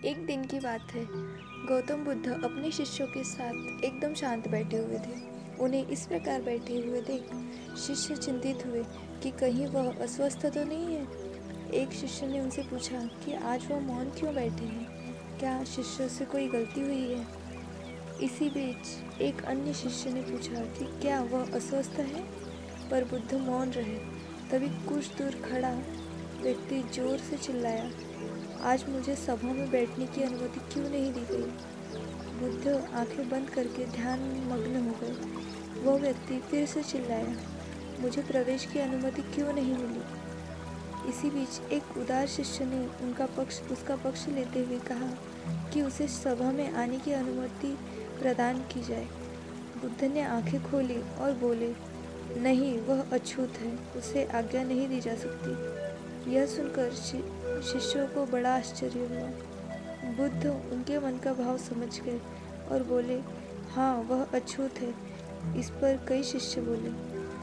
एक दिन की बात है। गौतम बुद्ध अपने शिष्यों के साथ एकदम शांत बैठे हुए थे। उन्हें इस प्रकार बैठे हुए देख शिष्य चिंतित हुए कि कहीं वह अस्वस्थ तो नहीं है। एक शिष्य ने उनसे पूछा कि आज वह मौन क्यों बैठे हैं, क्या शिष्यों से कोई गलती हुई है। इसी बीच एक अन्य शिष्य ने पूछा कि क्या वह अस्वस्थ है, पर बुद्ध मौन रहे। तभी कुछ दूर खड़ा व्यक्ति जोर से चिल्लाया, आज मुझे सभा में बैठने की अनुमति क्यों नहीं दी गई। बुद्ध आंखें बंद करके ध्यान मग्न हो गए। वह व्यक्ति फिर से चिल्लाया, मुझे प्रवेश की अनुमति क्यों नहीं मिली। इसी बीच एक उदार शिष्य ने उसका पक्ष लेते हुए कहा कि उसे सभा में आने की अनुमति प्रदान की जाए। बुद्ध ने आंखें खोली और बोले, नहीं, वह अछूत है, उसे आज्ञा नहीं दी जा सकती। यह सुनकर शिष्यों को बड़ा आश्चर्य हुआ। बुद्ध उनके मन का भाव समझ गए और बोले, हाँ, वह अछूत है। इस पर कई शिष्य बोले,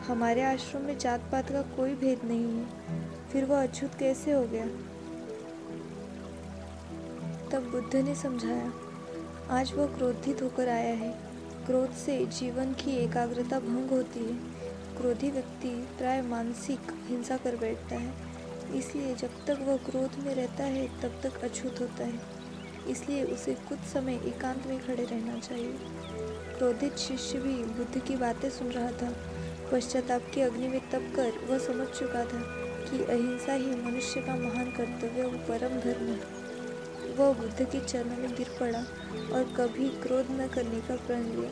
हमारे आश्रम में जात पात का कोई भेद नहीं है, फिर वह अछूत कैसे हो गया। तब बुद्ध ने समझाया, आज वह क्रोधित होकर आया है। क्रोध से जीवन की एकाग्रता भंग होती है। क्रोधी व्यक्ति प्राय मानसिक हिंसा कर बैठता है। इसलिए जब तक वह क्रोध में रहता है तब तक अछूत होता है। इसलिए उसे कुछ समय एकांत में खड़े रहना चाहिए। क्रोधित शिष्य भी बुद्ध की बातें सुन रहा था। पश्चाताप की अग्नि में तप कर वह समझ चुका था कि अहिंसा ही मनुष्य का महान कर्तव्य और परम धर्म है। वह बुद्ध के चरणों में गिर पड़ा और कभी क्रोध न करने का प्रण लिया।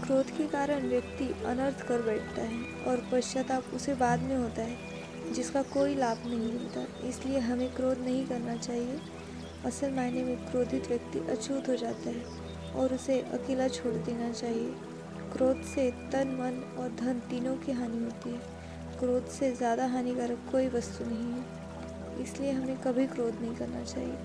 क्रोध के कारण व्यक्ति अनर्थ कर बैठता है और पश्चाताप उसे बाद में होता है, जिसका कोई लाभ नहीं मिलता। इसलिए हमें क्रोध नहीं करना चाहिए। असल मायने में क्रोधित व्यक्ति अछूत हो जाता है और उसे अकेला छोड़ देना चाहिए। क्रोध से तन, मन और धन तीनों की हानि होती है। क्रोध से ज़्यादा हानिकारक कोई वस्तु नहीं है। इसलिए हमें कभी क्रोध नहीं करना चाहिए।